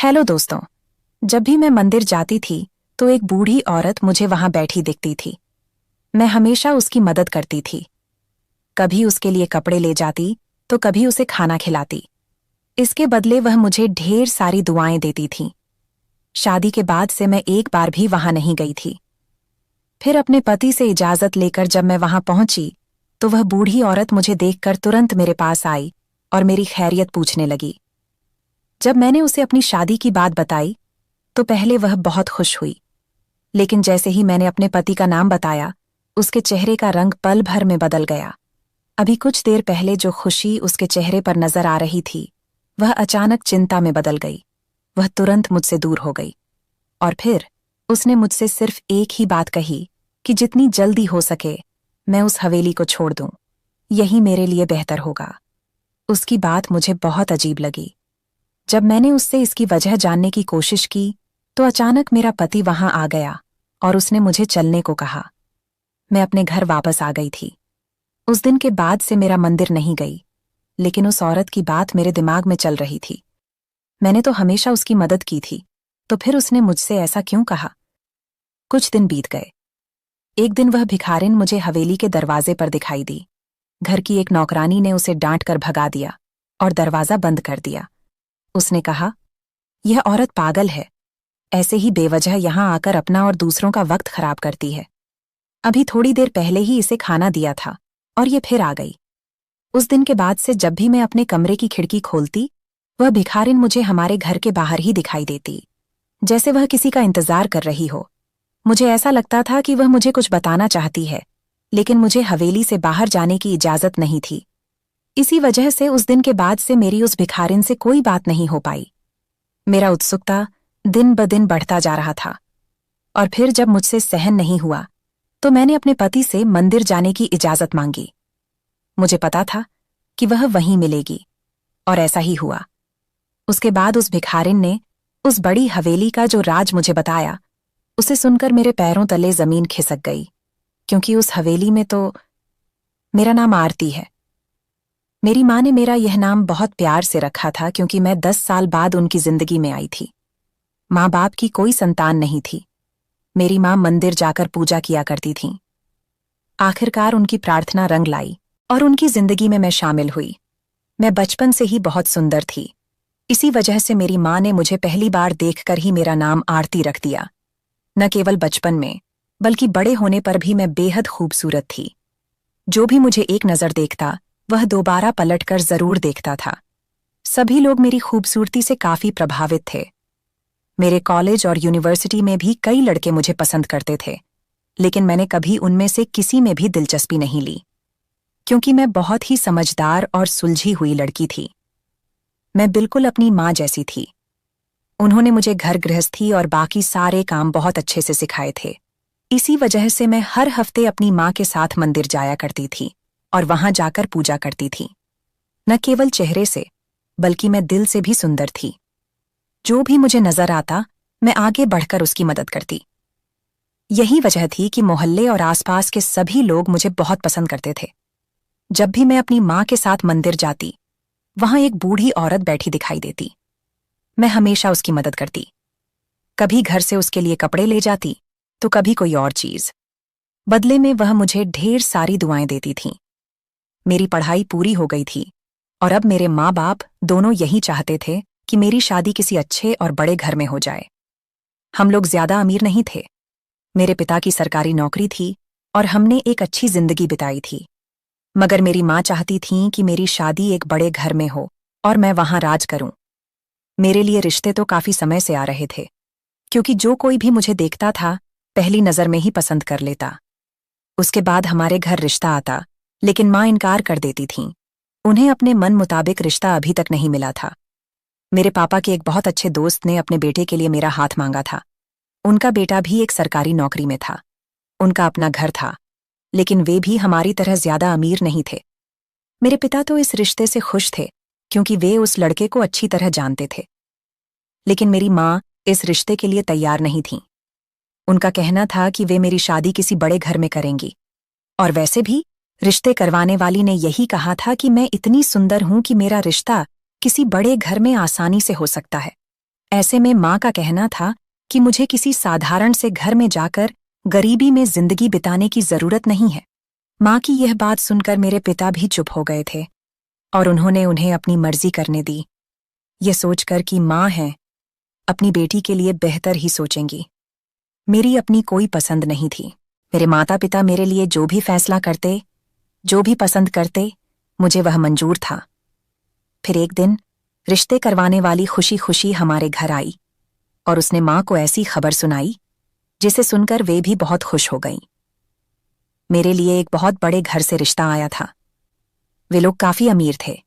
Hello दोस्तों। जब भी मैं मंदिर जाती थी तो एक बूढ़ी औरत मुझे वहां बैठी दिखती थी। मैं हमेशा उसकी मदद करती थी। कभी उसके लिए कपड़े ले जाती तो कभी उसे खाना खिलाती। इसके बदले वह मुझे ढेर सारी दुआएं देती थी। शादी के बाद से मैं एक बार भी वहां नहीं गई थी। फिर अपने पति से इजाजत लेकर जब मैं वहां पहुंची तो वह बूढ़ी औरत मुझे देखकर तुरंत मेरे पास आई और मेरी खैरियत पूछने लगी। जब मैंने उसे अपनी शादी की बात बताई तो पहले वह बहुत खुश हुई, लेकिन जैसे ही मैंने अपने पति का नाम बताया उसके चेहरे का रंग पल भर में बदल गया। अभी कुछ देर पहले जो खुशी उसके चेहरे पर नजर आ रही थी वह अचानक चिंता में बदल गई। वह तुरंत मुझसे दूर हो गई और फिर उसने मुझसे सिर्फ एक ही बात कही कि जितनी जल्दी हो सके मैं उस हवेली को छोड़ दूं, यही मेरे लिए बेहतर होगा। उसकी बात मुझे बहुत अजीब लगी। जब मैंने उससे इसकी वजह जानने की कोशिश की तो अचानक मेरा पति वहां आ गया और उसने मुझे चलने को कहा। मैं अपने घर वापस आ गई थी। उस दिन के बाद से मेरा मंदिर नहीं गई, लेकिन उस औरत की बात मेरे दिमाग में चल रही थी। मैंने तो हमेशा उसकी मदद की थी, तो फिर उसने मुझसे ऐसा क्यों कहा? कुछ दिन बीत गए। एक दिन वह भिखारिन मुझे हवेली के दरवाजे पर दिखाई दी। घर की एक नौकरानी ने उसे डांट कर भगा दिया और दरवाजा बंद कर दिया। उसने कहा, यह औरत पागल है, ऐसे ही बेवजह यहां आकर अपना और दूसरों का वक्त खराब करती है। अभी थोड़ी देर पहले ही इसे खाना दिया था और ये फिर आ गई। उस दिन के बाद से जब भी मैं अपने कमरे की खिड़की खोलती वह भिखारिन मुझे हमारे घर के बाहर ही दिखाई देती, जैसे वह किसी का इंतजार कर रही हो। मुझे ऐसा लगता था कि वह मुझे कुछ बताना चाहती है, लेकिन मुझे हवेली से बाहर जाने की इजाजत नहीं थी। इसी वजह से उस दिन के बाद से मेरी उस भिखारिन से कोई बात नहीं हो पाई। मेरा उत्सुकता दिन ब दिन बढ़ता जा रहा था और फिर जब मुझसे सहन नहीं हुआ तो मैंने अपने पति से मंदिर जाने की इजाजत मांगी। मुझे पता था कि वह वहीं मिलेगी और ऐसा ही हुआ। उसके बाद उस भिखारिन ने उस बड़ी हवेली का जो राज मुझे बताया, उसे सुनकर मेरे पैरों तले जमीन खिसक गई, क्योंकि उस हवेली में तो मेरा नाम आरती है। मेरी माँ ने मेरा यह नाम बहुत प्यार से रखा था क्योंकि मैं 10 साल बाद उनकी जिंदगी में आई थी। माँ बाप की कोई संतान नहीं थी। मेरी माँ मंदिर जाकर पूजा किया करती थीं। आखिरकार उनकी प्रार्थना रंग लाई और उनकी जिंदगी में मैं शामिल हुई। मैं बचपन से ही बहुत सुंदर थी। इसी वजह से मेरी माँ ने मुझे पहली बार देखकर ही मेरा नाम आरती रख दिया। न केवल बचपन में बल्कि बड़े होने पर भी मैं बेहद खूबसूरत थी। जो भी मुझे एक नजर देखता वह दोबारा पलटकर जरूर देखता था। सभी लोग मेरी खूबसूरती से काफी प्रभावित थे। मेरे कॉलेज और यूनिवर्सिटी में भी कई लड़के मुझे पसंद करते थे, लेकिन मैंने कभी उनमें से किसी में भी दिलचस्पी नहीं ली, क्योंकि मैं बहुत ही समझदार और सुलझी हुई लड़की थी। मैं बिल्कुल अपनी माँ जैसी थी। उन्होंने मुझे घर गृहस्थी और बाकी सारे काम बहुत अच्छे से सिखाए थे। इसी वजह से मैं हर हफ्ते अपनी माँ के साथ मंदिर जाया करती थी और वहां जाकर पूजा करती थी। न केवल चेहरे से बल्कि मैं दिल से भी सुंदर थी। जो भी मुझे नजर आता मैं आगे बढ़कर उसकी मदद करती। यही वजह थी कि मोहल्ले और आसपास के सभी लोग मुझे बहुत पसंद करते थे। जब भी मैं अपनी माँ के साथ मंदिर जाती वहां एक बूढ़ी औरत बैठी दिखाई देती। मैं हमेशा उसकी मदद करती। कभी घर से उसके लिए कपड़े ले जाती तो कभी कोई और चीज। बदले में वह मुझे ढेर सारी दुआएं देती थीं। मेरी पढ़ाई पूरी हो गई थी और अब मेरे माँ बाप दोनों यही चाहते थे कि मेरी शादी किसी अच्छे और बड़े घर में हो जाए। हम लोग ज्यादा अमीर नहीं थे। मेरे पिता की सरकारी नौकरी थी और हमने एक अच्छी जिंदगी बिताई थी, मगर मेरी माँ चाहती थीं कि मेरी शादी एक बड़े घर में हो और मैं वहां राज करूं। मेरे लिए रिश्ते तो काफी समय से आ रहे थे, क्योंकि जो कोई भी मुझे देखता था पहली नजर में ही पसंद कर लेता। उसके बाद हमारे घर रिश्ता आता, लेकिन माँ इनकार कर देती थीं। उन्हें अपने मन मुताबिक रिश्ता अभी तक नहीं मिला था। मेरे पापा के एक बहुत अच्छे दोस्त ने अपने बेटे के लिए मेरा हाथ मांगा था। उनका बेटा भी एक सरकारी नौकरी में था। उनका अपना घर था, लेकिन वे भी हमारी तरह ज्यादा अमीर नहीं थे। मेरे पिता तो इस रिश्ते से खुश थे क्योंकि वे उस लड़के को अच्छी तरह जानते थे, लेकिन मेरी माँ इस रिश्ते के लिए तैयार नहीं थीं। उनका कहना था कि वे मेरी शादी किसी बड़े घर में करेंगी, और वैसे भी रिश्ते करवाने वाली ने यही कहा था कि मैं इतनी सुंदर हूं कि मेरा रिश्ता किसी बड़े घर में आसानी से हो सकता है। ऐसे में माँ का कहना था कि मुझे किसी साधारण से घर में जाकर गरीबी में जिंदगी बिताने की जरूरत नहीं है। माँ की यह बात सुनकर मेरे पिता भी चुप हो गए थे और उन्होंने उन्हें अपनी मर्जी करने दी, ये सोचकर कि माँ है, अपनी बेटी के लिए बेहतर ही सोचेंगी। मेरी अपनी कोई पसंद नहीं थी। मेरे माता पिता मेरे लिए जो भी फैसला करते, जो भी पसंद करते, मुझे वह मंजूर था। फिर एक दिन रिश्ते करवाने वाली खुशी खुशी हमारे घर आई और उसने माँ को ऐसी खबर सुनाई जिसे सुनकर वे भी बहुत खुश हो गईं। मेरे लिए एक बहुत बड़े घर से रिश्ता आया था। वे लोग काफी अमीर थे।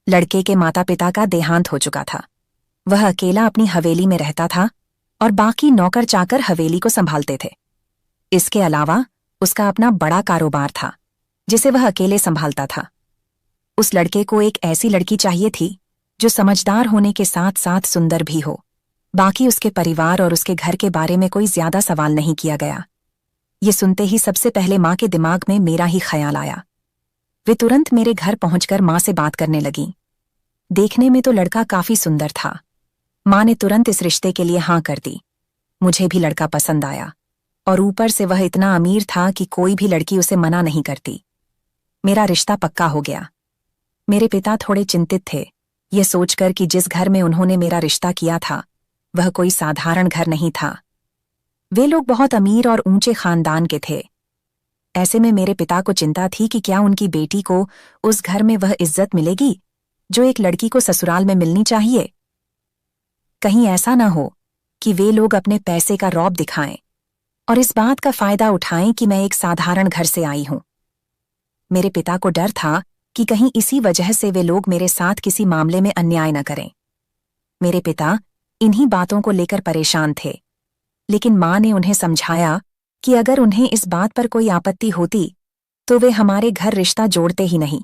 लड़के के माता पिता का देहांत हो चुका था। वह अकेला अपनी हवेली में रहता था और बाकी नौकर चाकर हवेली को संभालते थे। इसके अलावा उसका अपना बड़ा कारोबार था जिसे वह अकेले संभालता था। उस लड़के को एक ऐसी लड़की चाहिए थी जो समझदार होने के साथ साथ सुंदर भी हो। बाकी उसके परिवार और उसके घर के बारे में कोई ज्यादा सवाल नहीं किया गया। ये सुनते ही सबसे पहले माँ के दिमाग में मेरा ही ख्याल आया। वे तुरंत मेरे घर पहुंचकर माँ से बात करने लगीं। देखने में तो लड़का काफी सुंदर था। माँ ने तुरंत इस रिश्ते के लिए हाँ कर दी। मुझे भी लड़का पसंद आया और ऊपर से वह इतना अमीर था कि कोई भी लड़की उसे मना नहीं करती। मेरा रिश्ता पक्का हो गया। मेरे पिता थोड़े चिंतित थे, ये सोचकर कि जिस घर में उन्होंने मेरा रिश्ता किया था वह कोई साधारण घर नहीं था। वे लोग बहुत अमीर और ऊंचे खानदान के थे। ऐसे में मेरे पिता को चिंता थी कि क्या उनकी बेटी को उस घर में वह इज्जत मिलेगी जो एक लड़की को ससुराल में मिलनी चाहिए। कहीं ऐसा ना हो कि वे लोग अपने पैसे का रौब दिखाएं और इस बात का फायदा उठाएं कि मैं एक साधारण घर से आई हूं। मेरे पिता को डर था कि कहीं इसी वजह से वे लोग मेरे साथ किसी मामले में अन्याय न करें। मेरे पिता इन्हीं बातों को लेकर परेशान थे, लेकिन माँ ने उन्हें समझाया कि अगर उन्हें इस बात पर कोई आपत्ति होती तो वे हमारे घर रिश्ता जोड़ते ही नहीं।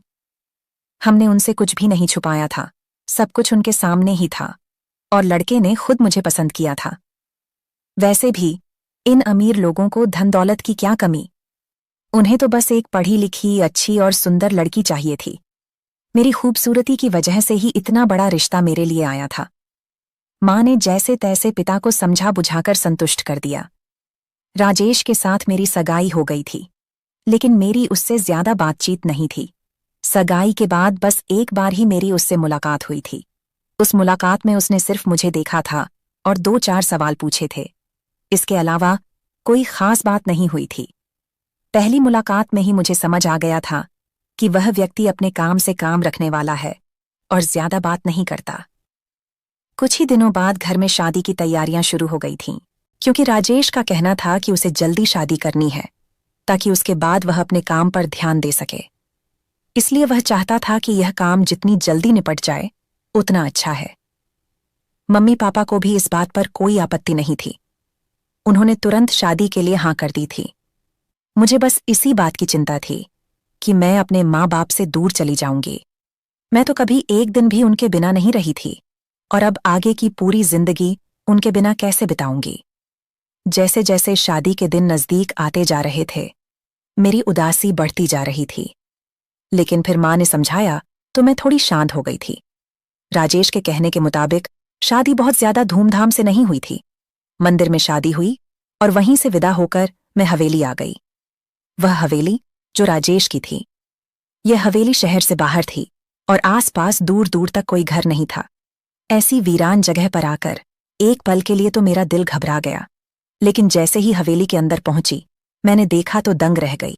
हमने उनसे कुछ भी नहीं छुपाया था, सब कुछ उनके सामने ही था और लड़के ने खुद मुझे पसंद किया था। वैसे भी इन अमीर लोगों को धन दौलत की क्या कमी, उन्हें तो बस एक पढ़ी लिखी अच्छी और सुंदर लड़की चाहिए थी। मेरी खूबसूरती की वजह से ही इतना बड़ा रिश्ता मेरे लिए आया था। माँ ने जैसे तैसे पिता को समझा बुझाकर संतुष्ट कर दिया। राजेश के साथ मेरी सगाई हो गई थी, लेकिन मेरी उससे ज्यादा बातचीत नहीं थी। सगाई के बाद बस एक बार ही मेरी उससे मुलाकात हुई थी। उस मुलाकात में उसने सिर्फ मुझे देखा था और 2-4 सवाल पूछे थे। इसके अलावा कोई खास बात नहीं हुई थी। पहली मुलाकात में ही मुझे समझ आ गया था कि वह व्यक्ति अपने काम से काम रखने वाला है और ज्यादा बात नहीं करता। कुछ ही दिनों बाद घर में शादी की तैयारियां शुरू हो गई थीं, क्योंकि राजेश का कहना था कि उसे जल्दी शादी करनी है ताकि उसके बाद वह अपने काम पर ध्यान दे सके। इसलिए वह चाहता था कि यह काम जितनी जल्दी निपट जाए उतना अच्छा है। मम्मी पापा को भी इस बात पर कोई आपत्ति नहीं थी। उन्होंने तुरंत शादी के लिए हाँ कर दी थी। मुझे बस इसी बात की चिंता थी कि मैं अपने माँ बाप से दूर चली जाऊंगी। मैं तो कभी एक दिन भी उनके बिना नहीं रही थी और अब आगे की पूरी जिंदगी उनके बिना कैसे बिताऊंगी। जैसे जैसे शादी के दिन नजदीक आते जा रहे थे, मेरी उदासी बढ़ती जा रही थी। लेकिन फिर माँ ने समझाया तो मैं थोड़ी शांत हो गई थी। राजेश के कहने के मुताबिक शादी बहुत ज्यादा धूमधाम से नहीं हुई थी। मंदिर में शादी हुई और वहीं से विदा होकर मैं हवेली आ गई। वह हवेली जो राजेश की थी। यह हवेली शहर से बाहर थी और आसपास दूर दूर तक कोई घर नहीं था। ऐसी वीरान जगह पर आकर एक पल के लिए तो मेरा दिल घबरा गया, लेकिन जैसे ही हवेली के अंदर पहुंची मैंने देखा तो दंग रह गई।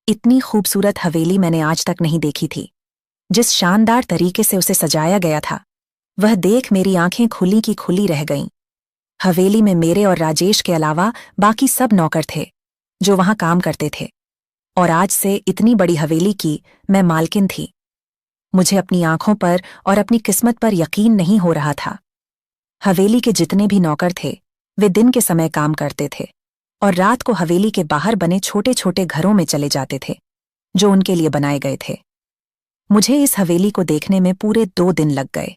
इतनी खूबसूरत हवेली मैंने आज तक नहीं देखी थी। जिस शानदार तरीके से उसे सजाया गया था वह देख मेरी आंखें खुली की खुली रह गईं। हवेली में मेरे और राजेश के अलावा बाकी सब नौकर थे जो वहां काम करते थे और आज से इतनी बड़ी हवेली की मैं मालकिन थी। मुझे अपनी आंखों पर और अपनी किस्मत पर यकीन नहीं हो रहा था। हवेली के जितने भी नौकर थे वे दिन के समय काम करते थे और रात को हवेली के बाहर बने छोटे छोटे घरों में चले जाते थे जो उनके लिए बनाए गए थे। मुझे इस हवेली को देखने में पूरे 2 दिन लग गए,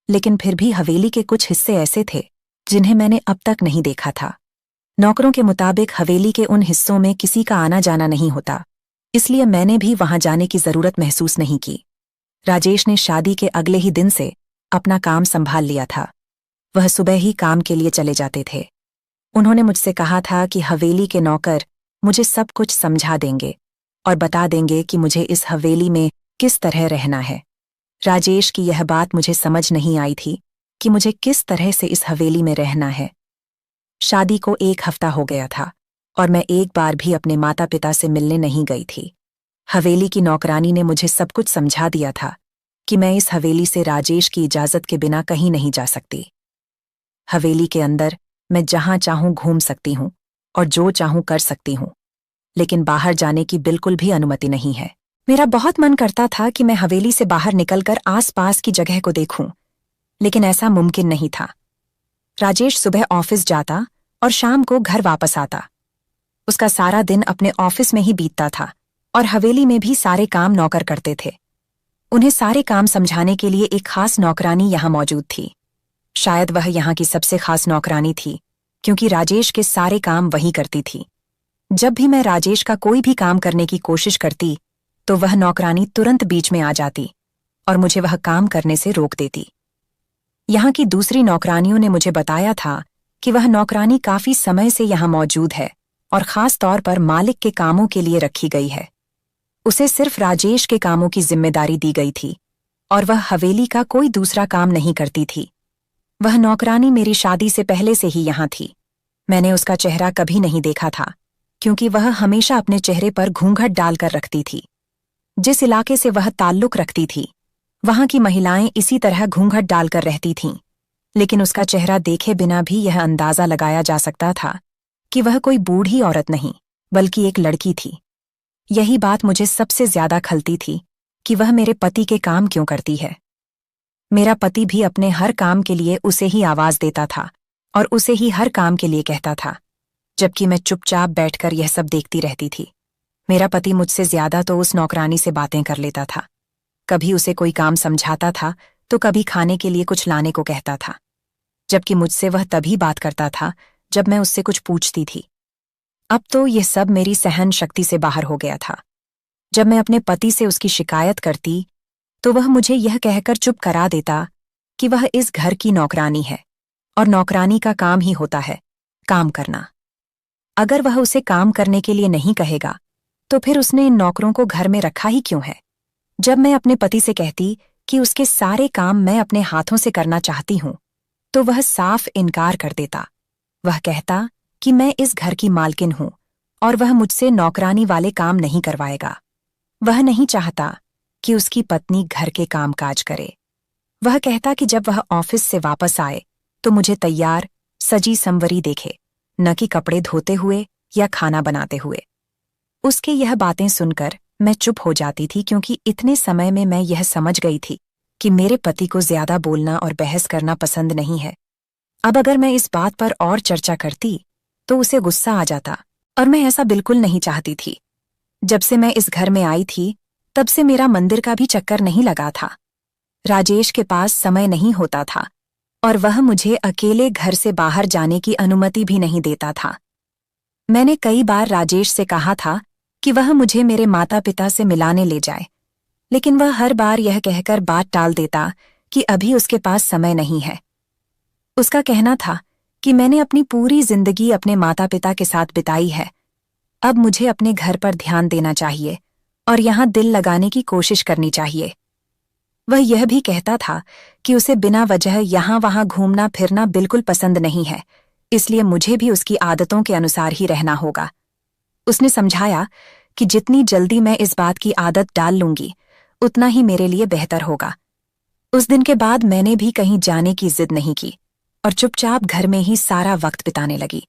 लेकिन फिर भी हवेली के कुछ हिस्से ऐसे थे जिन्हें मैंने अब तक नहीं देखा था। नौकरों के मुताबिक हवेली के उन हिस्सों में किसी का आना जाना नहीं होता, इसलिए मैंने भी वहां जाने की जरूरत महसूस नहीं की। राजेश ने शादी के अगले ही दिन से अपना काम संभाल लिया था। वह सुबह ही काम के लिए चले जाते थे। उन्होंने मुझसे कहा था कि हवेली के नौकर मुझे सब कुछ समझा देंगे और बता देंगे कि मुझे इस हवेली में किस तरह रहना है। राजेश की यह बात मुझे समझ नहीं आई थी कि मुझे किस तरह से इस हवेली में रहना है। शादी को 1 हफ्ता हो गया था और मैं एक बार भी अपने माता पिता से मिलने नहीं गई थी। हवेली की नौकरानी ने मुझे सब कुछ समझा दिया था कि मैं इस हवेली से राजेश की इजाजत के बिना कहीं नहीं जा सकती। हवेली के अंदर मैं जहां चाहूं घूम सकती हूं और जो चाहूं कर सकती हूं, लेकिन बाहर जाने की बिल्कुल भी अनुमति नहीं है। मेरा बहुत मन करता था कि मैं हवेली से बाहर निकलकर आसपास की जगह को देखूं, लेकिन ऐसा मुमकिन नहीं था। राजेश सुबह ऑफिस जाता और शाम को घर वापस आता। उसका सारा दिन अपने ऑफिस में ही बीतता था और हवेली में भी सारे काम नौकर करते थे। उन्हें सारे काम समझाने के लिए एक खास नौकरानी यहां मौजूद थी। शायद वह यहाँ की सबसे खास नौकरानी थी, क्योंकि राजेश के सारे काम वही करती थी। जब भी मैं राजेश का कोई भी काम करने की कोशिश करती तो वह नौकरानी तुरंत बीच में आ जाती और मुझे वह काम करने से रोक देती। यहाँ की दूसरी नौकरानियों ने मुझे बताया था कि वह नौकरानी काफी समय से यहाँ मौजूद है और खास तौर पर मालिक के कामों के लिए रखी गई है। उसे सिर्फ राजेश के कामों की जिम्मेदारी दी गई थी और वह हवेली का कोई दूसरा काम नहीं करती थी। वह नौकरानी मेरी शादी से पहले से ही यहाँ थी। मैंने उसका चेहरा कभी नहीं देखा था, क्योंकि वह हमेशा अपने चेहरे पर घूंघट डालकर रखती थी। जिस इलाके से वह ताल्लुक रखती थी, वहां की महिलाएं इसी तरह घूंघट डालकर रहती थीं, लेकिन उसका चेहरा देखे बिना भी यह अंदाजा लगाया जा सकता था कि वह कोई बूढ़ी औरत नहीं, बल्कि एक लड़की थी। यही बात मुझे सबसे ज्यादा खलती थी कि वह मेरे पति के काम क्यों करती है। मेरा पति भी अपने हर काम के लिए उसे ही आवाज देता था और उसे ही हर काम के लिए कहता था, जबकि मैं चुपचाप बैठकर यह सब देखती रहती थी। मेरा पति मुझसे ज्यादा तो उस नौकरानी से बातें कर लेता था। कभी उसे कोई काम समझाता था तो कभी खाने के लिए कुछ लाने को कहता था, जबकि मुझसे वह तभी बात करता था जब मैं उससे कुछ पूछती थी। अब तो यह सब मेरी सहन शक्ति से बाहर हो गया था। जब मैं अपने पति से उसकी शिकायत करती तो वह मुझे यह कहकर चुप करा देता कि वह इस घर की नौकरानी है और नौकरानी का काम ही होता है काम करना। अगर वह उसे काम करने के लिए नहीं कहेगा तो फिर उसने इन नौकरों को घर में रखा ही क्यों है। जब मैं अपने पति से कहती कि उसके सारे काम मैं अपने हाथों से करना चाहती हूं, तो वह साफ इनकार कर देता। वह कहता कि मैं इस घर की मालकिन हूं और वह मुझसे नौकरानी वाले काम नहीं करवाएगा। वह नहीं चाहता कि उसकी पत्नी घर के कामकाज करे। वह कहता कि जब वह ऑफिस से वापस आए तो मुझे तैयार सजी संवरी देखे, न कि कपड़े धोते हुए या खाना बनाते हुए। उसके यह बातें सुनकर मैं चुप हो जाती थी, क्योंकि इतने समय में मैं यह समझ गई थी कि मेरे पति को ज्यादा बोलना और बहस करना पसंद नहीं है। अब अगर मैं इस बात पर और चर्चा करती तो उसे गुस्सा आ जाता, और मैं ऐसा बिल्कुल नहीं चाहती थी। जब से मैं इस घर में आई थी तब से मेरा मंदिर का भी चक्कर नहीं लगा था। राजेश के पास समय नहीं होता था और वह मुझे अकेले घर से बाहर जाने की अनुमति भी नहीं देता था। मैंने कई बार राजेश से कहा था कि वह मुझे मेरे माता पिता से मिलाने ले जाए, लेकिन वह हर बार यह कहकर बात टाल देता कि अभी उसके पास समय नहीं है। उसका कहना था कि मैंने अपनी पूरी जिंदगी अपने माता पिता के साथ बिताई है, अब मुझे अपने घर पर ध्यान देना चाहिए और यहाँ दिल लगाने की कोशिश करनी चाहिए। वह यह भी कहता था कि उसे बिना वजह यहाँ वहाँ घूमना फिरना बिल्कुल पसंद नहीं है, इसलिए मुझे भी उसकी आदतों के अनुसार ही रहना होगा। उसने समझाया कि जितनी जल्दी मैं इस बात की आदत डाल लूंगी उतना ही मेरे लिए बेहतर होगा। उस दिन के बाद मैंने भी कहीं जाने की जिद नहीं की और चुपचाप घर में ही सारा वक्त बिताने लगी।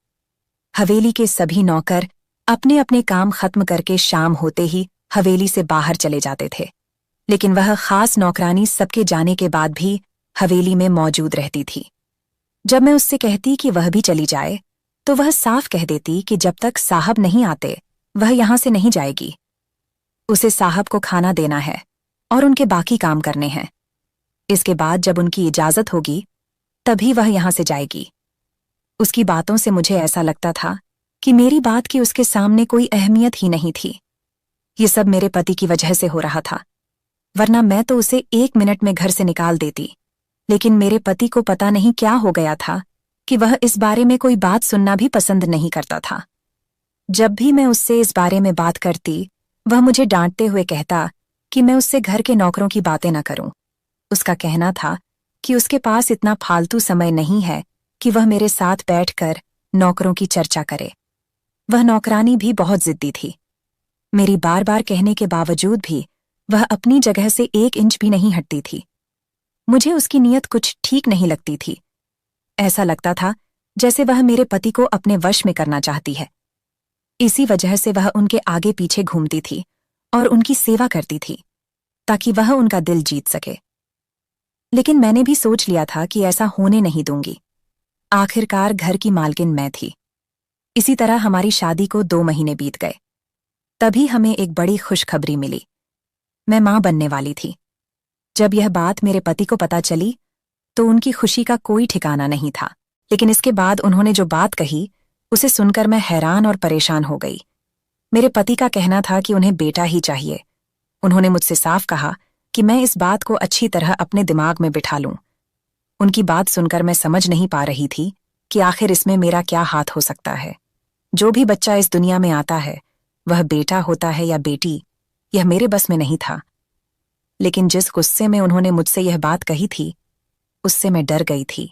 हवेली के सभी नौकर अपने अपने काम खत्म करके शाम होते ही हवेली से बाहर चले जाते थे, लेकिन वह खास नौकरानी सबके जाने के बाद भी हवेली में मौजूद रहती थी। जब मैं उससे कहती कि वह भी चली जाए तो वह साफ कह देती कि जब तक साहब नहीं आते वह यहां से नहीं जाएगी। उसे साहब को खाना देना है और उनके बाकी काम करने हैं। इसके बाद जब उनकी इजाजत होगी तभी वह यहां से जाएगी। उसकी बातों से मुझे ऐसा लगता था कि मेरी बात की उसके सामने कोई अहमियत ही नहीं थी। ये सब मेरे पति की वजह से हो रहा था, वरना मैं तो उसे 1 मिनट में घर से निकाल देती। लेकिन मेरे पति को पता नहीं क्या हो गया था कि वह इस बारे में कोई बात सुनना भी पसंद नहीं करता था। जब भी मैं उससे इस बारे में बात करती, वह मुझे डांटते हुए कहता कि मैं उससे घर के नौकरों की बातें न करूं। उसका कहना था कि उसके पास इतना फालतू समय नहीं है कि वह मेरे साथ बैठकर नौकरों की चर्चा करे। वह नौकरानी भी बहुत जिद्दी थी। मेरी बार बार कहने के बावजूद भी वह अपनी जगह से 1 इंच भी नहीं हटती थी। मुझे उसकी नीयत कुछ ठीक नहीं लगती थी। ऐसा लगता था जैसे वह मेरे पति को अपने वश में करना चाहती है। इसी वजह से वह उनके आगे पीछे घूमती थी और उनकी सेवा करती थी ताकि वह उनका दिल जीत सके। लेकिन मैंने भी सोच लिया था कि ऐसा होने नहीं दूंगी। आखिरकार घर की मालकिन मैं थी। इसी तरह हमारी शादी को 2 महीने बीत गए। तभी हमें एक बड़ी खुशखबरी मिली। मैं मां बनने वाली थी। जब यह बात मेरे पति को पता चली तो उनकी खुशी का कोई ठिकाना नहीं था। लेकिन इसके बाद उन्होंने जो बात कही उसे सुनकर मैं हैरान और परेशान हो गई। मेरे पति का कहना था कि उन्हें बेटा ही चाहिए। उन्होंने मुझसे साफ कहा कि मैं इस बात को अच्छी तरह अपने दिमाग में बिठा लूं। उनकी बात सुनकर मैं समझ नहीं पा रही थी कि आखिर इसमें मेरा क्या हाथ हो सकता है। जो भी बच्चा इस दुनिया में आता है, वह बेटा होता है या बेटी, यह मेरे बस में नहीं था। लेकिन जिस गुस्से में उन्होंने मुझसे यह बात कही थी, उससे मैं डर गई थी।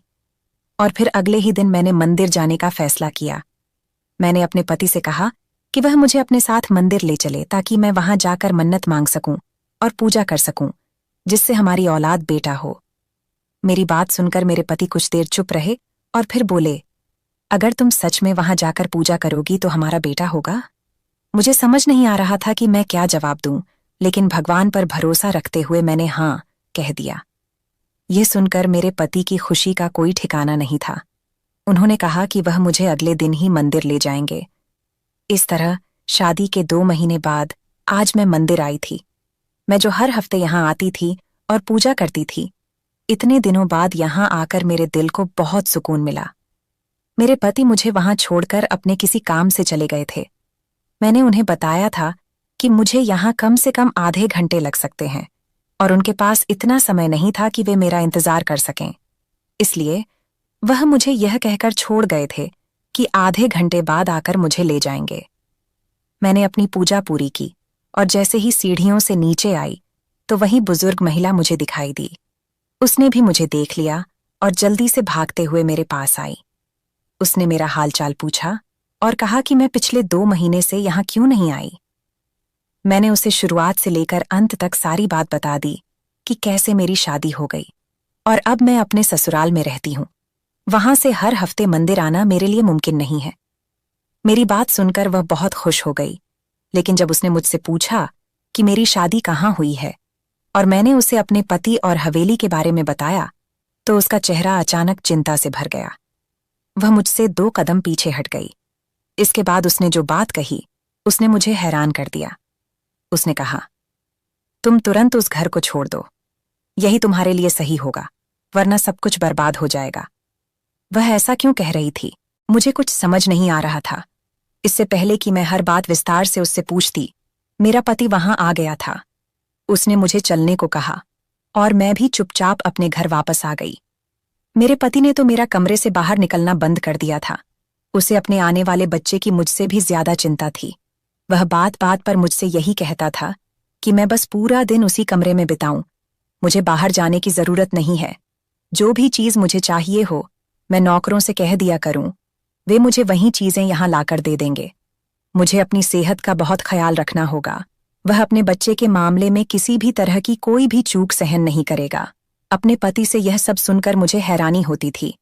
और फिर अगले ही दिन मैंने मंदिर जाने का फैसला किया। मैंने अपने पति से कहा कि वह मुझे अपने साथ मंदिर ले चले ताकि मैं वहां जाकर मन्नत मांग सकूं और पूजा कर सकूं, जिससे हमारी औलाद बेटा हो। मेरी बात सुनकर मेरे पति कुछ देर चुप रहे और फिर बोले, अगर तुम सच में वहां जाकर पूजा करोगी तो हमारा बेटा होगा? मुझे समझ नहीं आ रहा था कि मैं क्या जवाब दूं, लेकिन भगवान पर भरोसा रखते हुए मैंने हाँ कह दिया। यह सुनकर मेरे पति की खुशी का कोई ठिकाना नहीं था। उन्होंने कहा कि वह मुझे अगले दिन ही मंदिर ले जाएंगे। इस तरह शादी के 2 महीने बाद आज मैं मंदिर आई थी। मैं जो हर हफ्ते यहाँ आती थी और पूजा करती थी, इतने दिनों बाद यहाँ आकर मेरे दिल को बहुत सुकून मिला। मेरे पति मुझे वहां छोड़कर अपने किसी काम से चले गए थे। मैंने उन्हें बताया था कि मुझे यहाँ कम से कम आधे घंटे लग सकते हैं और उनके पास इतना समय नहीं था कि वे मेरा इंतजार कर सकें। इसलिए वह मुझे यह कहकर छोड़ गए थे कि आधे घंटे बाद आकर मुझे ले जाएंगे। मैंने अपनी पूजा पूरी की और जैसे ही सीढ़ियों से नीचे आई तो वही बुजुर्ग महिला मुझे दिखाई दी। उसने भी मुझे देख लिया और जल्दी से भागते हुए मेरे पास आई। उसने मेरा हालचाल पूछा और कहा कि मैं पिछले 2 महीने से यहाँ क्यों नहीं आई। मैंने उसे शुरुआत से लेकर अंत तक सारी बात बता दी कि कैसे मेरी शादी हो गई और अब मैं अपने ससुराल में रहती हूँ। वहां से हर हफ्ते मंदिर आना मेरे लिए मुमकिन नहीं है। मेरी बात सुनकर वह बहुत खुश हो गई, लेकिन जब उसने मुझसे पूछा कि मेरी शादी कहाँ हुई है और मैंने उसे अपने पति और हवेली के बारे में बताया, तो उसका चेहरा अचानक चिंता से भर गया। वह मुझसे 2 कदम पीछे हट गई। इसके बाद उसने जो बात कही उसने मुझे हैरान कर दिया। उसने कहा, तुम तुरंत उस घर को छोड़ दो। यही तुम्हारे लिए सही होगा, वरना सब कुछ बर्बाद हो जाएगा। वह ऐसा क्यों कह रही थी, मुझे कुछ समझ नहीं आ रहा था। इससे पहले कि मैं हर बात विस्तार से उससे पूछती, मेरा पति वहां आ गया था। उसने मुझे चलने को कहा और मैं भी चुपचाप अपने घर वापस आ गई। मेरे पति ने तो मेरा कमरे से बाहर निकलना बंद कर दिया था। उसे अपने आने वाले बच्चे की मुझसे भी ज्यादा चिंता थी। वह बात बात पर मुझसे यही कहता था कि मैं बस पूरा दिन उसी कमरे में बिताऊं। मुझे बाहर जाने की जरूरत नहीं है। जो भी चीज मुझे चाहिए हो, मैं नौकरों से कह दिया करूं, वे मुझे वही चीजें यहां लाकर दे देंगे। मुझे अपनी सेहत का बहुत ख्याल रखना होगा। वह अपने बच्चे के मामले में किसी भी तरह की कोई भी चूक सहन नहीं करेगा। अपने पति से यह सब सुनकर मुझे हैरानी होती थी।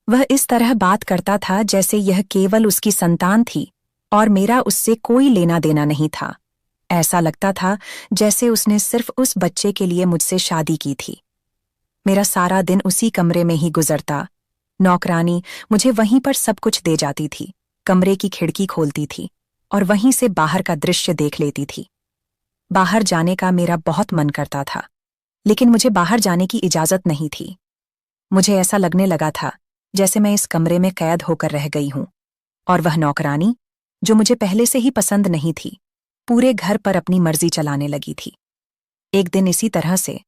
वह इस तरह बात करता था जैसे यह केवल उसकी संतान थी और मेरा उससे कोई लेना देना नहीं था। ऐसा लगता था जैसे उसने सिर्फ उस बच्चे के लिए मुझसे शादी की थी। मेरा सारा दिन उसी कमरे में ही गुजरता। नौकरानी मुझे वहीं पर सब कुछ दे जाती थी, कमरे की खिड़की खोलती थी और वहीं से बाहर का दृश्य देख लेती थी। बाहर जाने का मेरा बहुत मन करता था, लेकिन मुझे बाहर जाने की इजाजत नहीं थी। मुझे ऐसा लगने लगा था जैसे मैं इस कमरे में कैद होकर रह गई हूं और वह नौकरानी, जो मुझे पहले से ही पसंद नहीं थी, पूरे घर पर अपनी मर्जी चलाने लगी थी। एक दिन इसी तरह से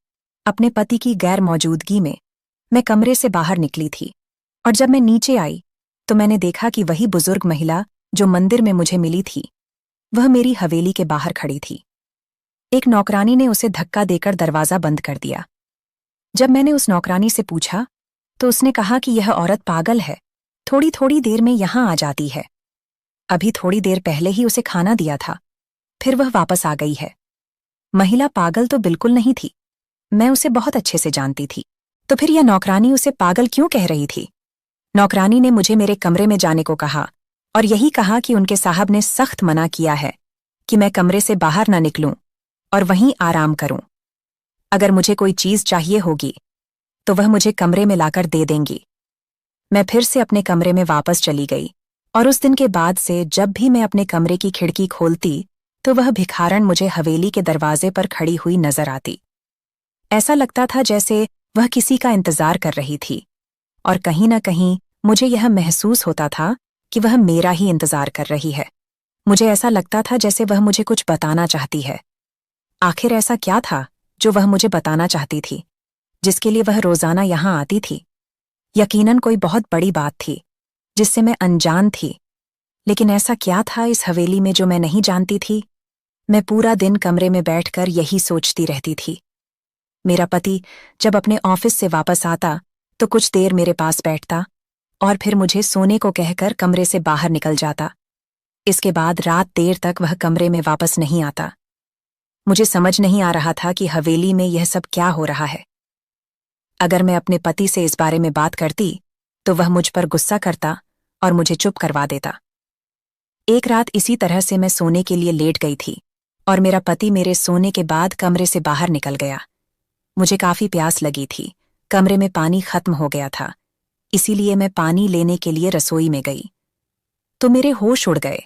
अपने पति की गैर मौजूदगी में मैं कमरे से बाहर निकली थी और जब मैं नीचे आई तो मैंने देखा कि वही बुजुर्ग महिला जो मंदिर में मुझे मिली थी वह मेरी हवेली के बाहर खड़ी थी। एक नौकरानी ने उसे धक्का देकर दरवाजा बंद कर दिया। जब मैंने उस नौकरानी से पूछा तो उसने कहा कि यह औरत पागल है, थोड़ी थोड़ी देर में यहां आ जाती है। अभी थोड़ी देर पहले ही उसे खाना दिया था, फिर वह वापस आ गई है। महिला पागल तो बिल्कुल नहीं थी, मैं उसे बहुत अच्छे से जानती थी, तो फिर यह नौकरानी उसे पागल क्यों कह रही थी? नौकरानी ने मुझे मेरे कमरे में जाने को कहा और यही कहा कि उनके साहब ने सख्त मना किया है कि मैं कमरे से बाहर न निकलूं और वहीं आराम करूं। अगर मुझे कोई चीज चाहिए होगी तो वह मुझे कमरे में लाकर दे देंगी। मैं फिर से अपने कमरे में वापस चली गई और उस दिन के बाद से जब भी मैं अपने कमरे की खिड़की खोलती तो वह भिखारन मुझे हवेली के दरवाजे पर खड़ी हुई नजर आती। ऐसा लगता था जैसे वह किसी का इंतजार कर रही थी और कहीं न कहीं मुझे यह महसूस होता था कि वह मेरा ही इंतजार कर रही है। मुझे ऐसा लगता था जैसे वह मुझे कुछ बताना चाहती है। आखिर ऐसा क्या था जो वह मुझे बताना चाहती थी, जिसके लिए वह रोजाना यहां आती थी? यकीनन कोई बहुत बड़ी बात थी जिससे मैं अनजान थी, लेकिन ऐसा क्या था इस हवेली में जो मैं नहीं जानती थी? मैं पूरा दिन कमरे में बैठकर यही सोचती रहती थी। मेरा पति जब अपने ऑफिस से वापस आता तो कुछ देर मेरे पास बैठता और फिर मुझे सोने को कहकर कमरे से बाहर निकल जाता। इसके बाद रात देर तक वह कमरे में वापस नहीं आता। मुझे समझ नहीं आ रहा था कि हवेली में यह सब क्या हो रहा है। अगर मैं अपने पति से इस बारे में बात करती तो वह मुझ पर गुस्सा करता और मुझे चुप करवा देता। एक रात इसी तरह से मैं सोने के लिए लेट गई थी और मेरा पति मेरे सोने के बाद कमरे से बाहर निकल गया। मुझे काफी प्यास लगी थी, कमरे में पानी खत्म हो गया था, इसीलिए मैं पानी लेने के लिए रसोई में गई तो मेरे होश उड़ गए।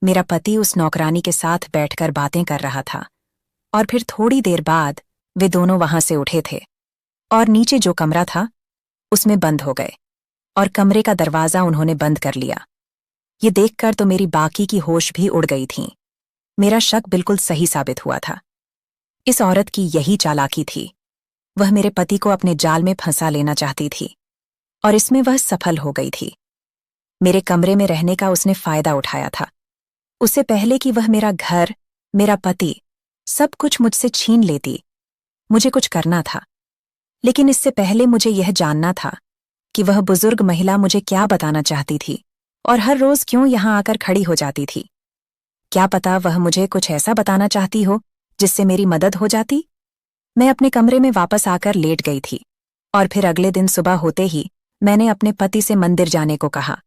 मेरा पति उस नौकरानी के साथ बैठकर बातें कर रहा था और फिर थोड़ी देर बाद वे दोनों वहां से उठे थे और नीचे जो कमरा था उसमें बंद हो गए और कमरे का दरवाजा उन्होंने बंद कर लिया। ये देखकर तो मेरी बाकी की होश भी उड़ गई थी। मेरा शक बिल्कुल सही साबित हुआ था। इस औरत की यही चालाकी थी। वह मेरे पति को अपने जाल में फंसा लेना चाहती थी और इसमें वह सफल हो गई थी। मेरे कमरे में रहने का उसने फायदा उठाया था। उससे पहले कि वह मेरा घर, मेरा पति, सब कुछ मुझसे छीन लेती, मुझे कुछ करना था। लेकिन इससे पहले मुझे यह जानना था कि वह बुजुर्ग महिला मुझे क्या बताना चाहती थी और हर रोज क्यों यहां आकर खड़ी हो जाती थी। क्या पता वह मुझे कुछ ऐसा बताना चाहती हो जिससे मेरी मदद हो जाती। मैं अपने कमरे में वापस आकर लेट गई थी और फिर अगले दिन सुबह होते ही मैंने अपने पति से मंदिर जाने को कहा।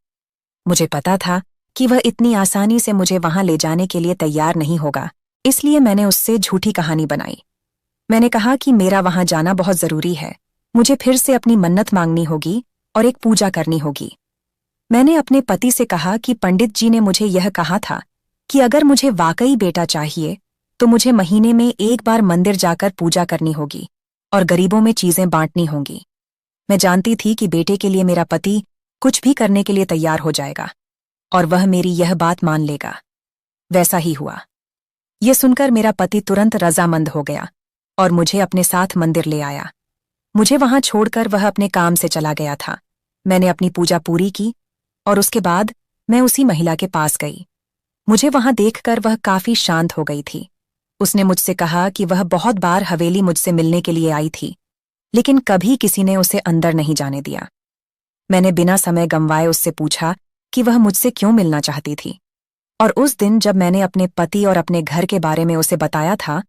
मुझे पता था कि वह इतनी आसानी से मुझे वहां ले जाने के लिए तैयार नहीं होगा, इसलिए मैंने उससे झूठी कहानी बनाई। मैंने कहा कि मेरा वहां जाना बहुत जरूरी है, मुझे फिर से अपनी मन्नत मांगनी होगी और एक पूजा करनी होगी। मैंने अपने पति से कहा कि पंडित जी ने मुझे यह कहा था कि अगर मुझे वाकई बेटा चाहिए तो मुझे महीने में एक बार मंदिर जाकर पूजा करनी होगी और गरीबों में चीजें बांटनी होंगी। मैं जानती थी कि बेटे के लिए मेरा पति कुछ भी करने के लिए तैयार हो जाएगा और वह मेरी यह बात मान लेगा। वैसा ही हुआ। यह सुनकर मेरा पति तुरंत रजामंद हो गया और मुझे अपने साथ मंदिर ले आया। मुझे वहां छोड़कर वह अपने काम से चला गया था। मैंने अपनी पूजा पूरी की और उसके बाद मैं उसी महिला के पास गई। मुझे वहां देखकर वह काफी शांत हो गई थी। उसने मुझसे कहा कि वह बहुत बार हवेली मुझसे मिलने के लिए आई थी, लेकिन कभी किसी ने उसे अंदर नहीं जाने दिया। मैंने बिना समय गंवाए उससे पूछा कि वह मुझसे क्यों मिलना चाहती थी और उस दिन जब मैंने अपने पति और अपने घर के बारे में उसे बताया था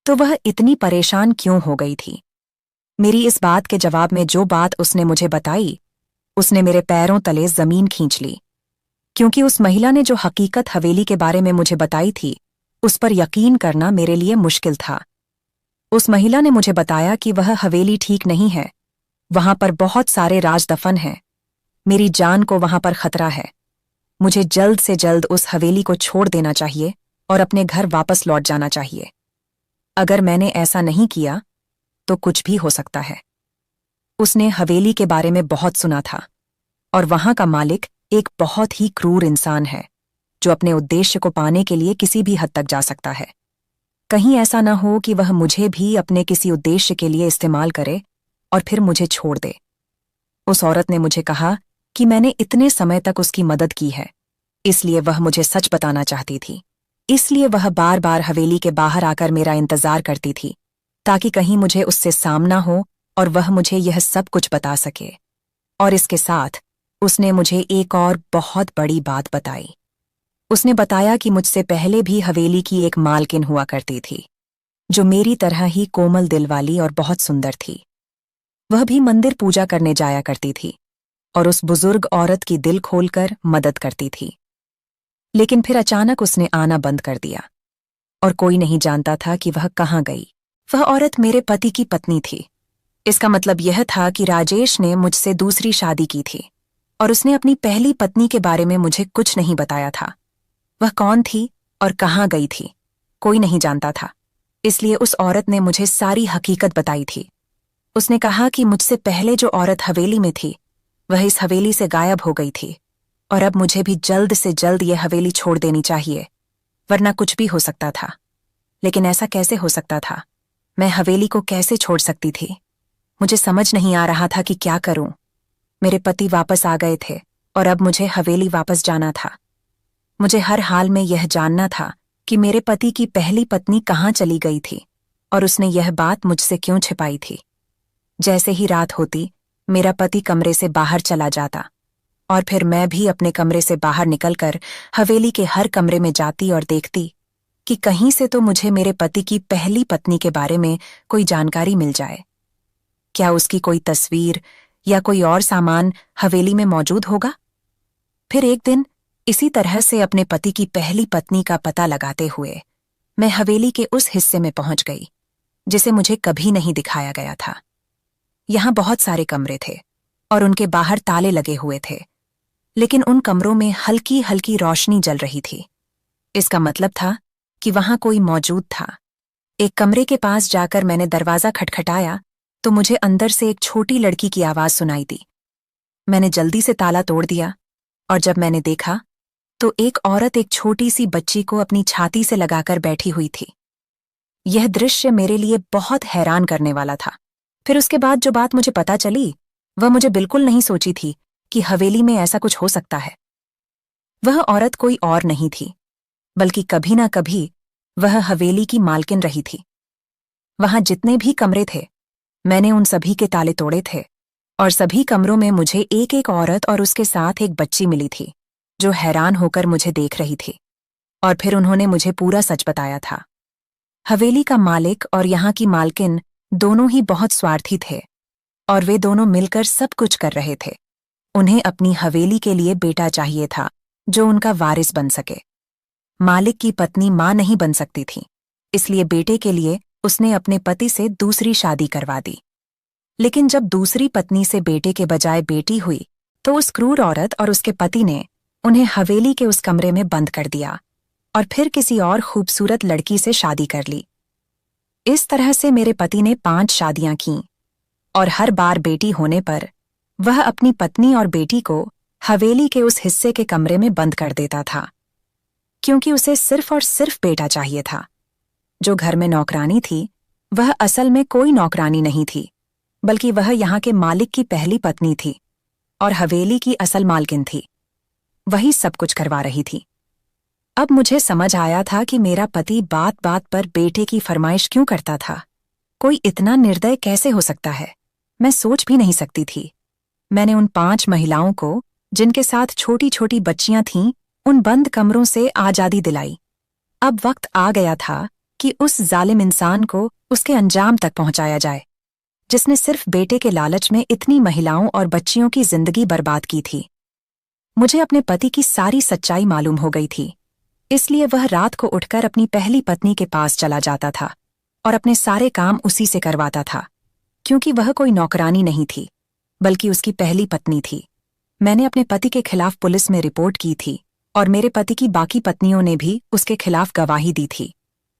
तो वह इतनी परेशान क्यों हो गई थी। मेरी इस बात के जवाब में जो बात उसने मुझे बताई, उसने मेरे पैरों तले जमीन खींच ली, क्योंकि उस महिला ने जो हकीकत हवेली के बारे में मुझे बताई थी उस पर यकीन करना मेरे लिए मुश्किल था। उस महिला ने मुझे बताया कि वह हवेली ठीक नहीं है, वहां पर बहुत सारे राजदफन हैं, मेरी जान को वहां पर खतरा है। मुझे जल्द से जल्द उस हवेली को छोड़ देना चाहिए और अपने घर वापस लौट जाना चाहिए। अगर मैंने ऐसा नहीं किया तो कुछ भी हो सकता है। उसने हवेली के बारे में बहुत सुना था और वहां का मालिक एक बहुत ही क्रूर इंसान है जो अपने उद्देश्य को पाने के लिए किसी भी हद तक जा सकता है। कहीं ऐसा न हो कि वह मुझे भी अपने किसी उद्देश्य के लिए इस्तेमाल करे और फिर मुझे छोड़ दे। उस औरत ने मुझे कहा कि मैंने इतने समय तक उसकी मदद की है, इसलिए वह मुझे सच बताना चाहती थी। इसलिए वह बार बार हवेली के बाहर आकर मेरा इंतजार करती थी, ताकि कहीं मुझे उससे सामना हो और वह मुझे यह सब कुछ बता सके। और इसके साथ उसने मुझे एक और बहुत बड़ी बात बताई। उसने बताया कि मुझसे पहले भी हवेली की एक मालकिन हुआ करती थी, जो मेरी तरह ही कोमल दिल वाली और बहुत सुंदर थी। वह भी मंदिर पूजा करने जाया करती थी और उस बुजुर्ग औरत की दिल खोलकर मदद करती थी। लेकिन फिर अचानक उसने आना बंद कर दिया और कोई नहीं जानता था कि वह कहाँ गई। वह औरत मेरे पति की पत्नी थी। इसका मतलब यह था कि राजेश ने मुझसे दूसरी शादी की थी और उसने अपनी पहली पत्नी के बारे में मुझे कुछ नहीं बताया था। वह कौन थी और कहाँ गई थी, कोई नहीं जानता था। इसलिए उस औरत ने मुझे सारी हकीकत बताई थी। उसने कहा कि मुझसे पहले जो औरत हवेली में थी, वह इस हवेली से गायब हो गई थी और अब मुझे भी जल्द से जल्द यह हवेली छोड़ देनी चाहिए, वरना कुछ भी हो सकता था। लेकिन ऐसा कैसे हो सकता था? मैं हवेली को कैसे छोड़ सकती थी? मुझे समझ नहीं आ रहा था कि क्या करूं। मेरे पति वापस आ गए थे और अब मुझे हवेली वापस जाना था। मुझे हर हाल में यह जानना था कि मेरे पति की पहली पत्नी कहाँ चली गई थी और उसने यह बात मुझसे क्यों छिपाई थी। जैसे ही रात होती, मेरा पति कमरे से बाहर चला जाता और फिर मैं भी अपने कमरे से बाहर निकलकर हवेली के हर कमरे में जाती और देखती कि कहीं से तो मुझे मेरे पति की पहली पत्नी के बारे में कोई जानकारी मिल जाए। क्या उसकी कोई तस्वीर या कोई और सामान हवेली में मौजूद होगा? फिर एक दिन इसी तरह से अपने पति की पहली पत्नी का पता लगाते हुए मैं हवेली के उस हिस्से में पहुंच गई जिसे मुझे कभी नहीं दिखाया गया था। यहां बहुत सारे कमरे थे और उनके बाहर ताले लगे हुए थे, लेकिन उन कमरों में हल्की हल्की रोशनी जल रही थी। इसका मतलब था कि वहां कोई मौजूद था। एक कमरे के पास जाकर मैंने दरवाजा खटखटाया तो मुझे अंदर से एक छोटी लड़की की आवाज सुनाई दी। मैंने जल्दी से ताला तोड़ दिया और जब मैंने देखा तो एक औरत एक छोटी सी बच्ची को अपनी छाती से लगाकर बैठी हुई थी। यह दृश्य मेरे लिए बहुत हैरान करने वाला था। फिर उसके बाद जो बात मुझे पता चली, वह मुझे बिल्कुल नहीं सोची थी कि हवेली में ऐसा कुछ हो सकता है। वह औरत कोई और नहीं थी, बल्कि कभी ना कभी वह हवेली की मालकिन रही थी। वहां जितने भी कमरे थे, मैंने उन सभी के ताले तोड़े थे और सभी कमरों में मुझे एक एक औरत और उसके साथ एक बच्ची मिली थी, जो हैरान होकर मुझे देख रही थी। और फिर उन्होंने मुझे पूरा सच बताया था। हवेली का मालिक और यहाँ की मालकिन दोनों ही बहुत स्वार्थी थे और वे दोनों मिलकर सब कुछ कर रहे थे। उन्हें अपनी हवेली के लिए बेटा चाहिए था जो उनका वारिस बन सके। मालिक की पत्नी मां नहीं बन सकती थी, इसलिए बेटे के लिए उसने अपने पति से दूसरी शादी करवा दी। लेकिन जब दूसरी पत्नी से बेटे के बजाय बेटी हुई तो उस क्रूर औरत और उसके पति ने उन्हें हवेली के उस कमरे में बंद कर दिया और फिर किसी और खूबसूरत लड़की से शादी कर ली। इस तरह से मेरे पति ने 5 शादियां कीं और हर बार बेटी होने पर वह अपनी पत्नी और बेटी को हवेली के उस हिस्से के कमरे में बंद कर देता था, क्योंकि उसे सिर्फ और सिर्फ बेटा चाहिए था। जो घर में नौकरानी थी, वह असल में कोई नौकरानी नहीं थी, बल्कि वह यहाँ के मालिक की पहली पत्नी थी और हवेली की असल मालकिन थी। वही सब कुछ करवा रही थी। अब मुझे समझ आया था कि मेरा पति बात बात पर बेटे की फरमाइश क्यों करता था। कोई इतना निर्दय कैसे हो सकता है, मैं सोच भी नहीं सकती थी। मैंने उन 5 महिलाओं को, जिनके साथ छोटी छोटी बच्चियां थीं, उन बंद कमरों से आजादी दिलाई। अब वक्त आ गया था कि उस जालिम इंसान को उसके अंजाम तक पहुंचाया जाए, जिसने सिर्फ बेटे के लालच में इतनी महिलाओं और बच्चियों की जिंदगी बर्बाद की थी। मुझे अपने पति की सारी सच्चाई मालूम हो गई थी, इसलिए वह रात को उठकर अपनी पहली पत्नी के पास चला जाता था और अपने सारे काम उसी से करवाता था, क्योंकि वह कोई नौकरानी नहीं थी, बल्कि उसकी पहली पत्नी थी। मैंने अपने पति के खिलाफ पुलिस में रिपोर्ट की थी और मेरे पति की बाकी पत्नियों ने भी उसके खिलाफ गवाही दी थी,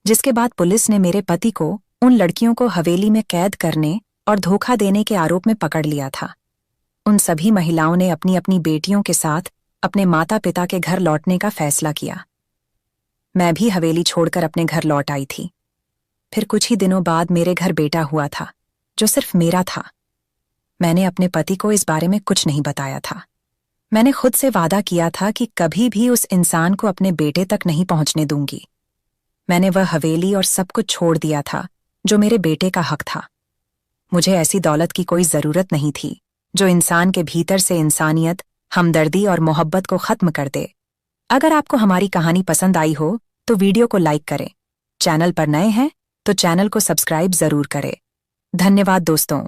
जिसके बाद पुलिस ने मेरे पति को उन लड़कियों को हवेली में कैद करने और धोखा देने के आरोप में पकड़ लिया था। उन सभी महिलाओं ने अपनी अपनी बेटियों के साथ अपने माता पिता के घर लौटने का फैसला किया। मैं भी हवेली छोड़कर अपने घर लौट आई थी। फिर कुछ ही दिनों बाद मेरे घर बेटा हुआ था, जो सिर्फ मेरा था। मैंने अपने पति को इस बारे में कुछ नहीं बताया था। मैंने खुद से वादा किया था कि कभी भी उस इंसान को अपने बेटे तक नहीं पहुंचने दूंगी। मैंने वह हवेली और सब कुछ छोड़ दिया था जो मेरे बेटे का हक था। मुझे ऐसी दौलत की कोई जरूरत नहीं थी जो इंसान के भीतर से इंसानियत, हमदर्दी और मोहब्बत को खत्म कर दे। अगर आपको हमारी कहानी पसंद आई हो तो वीडियो को लाइक करें। चैनल पर नए हैं तो चैनल को सब्सक्राइब जरूर करें। धन्यवाद दोस्तों।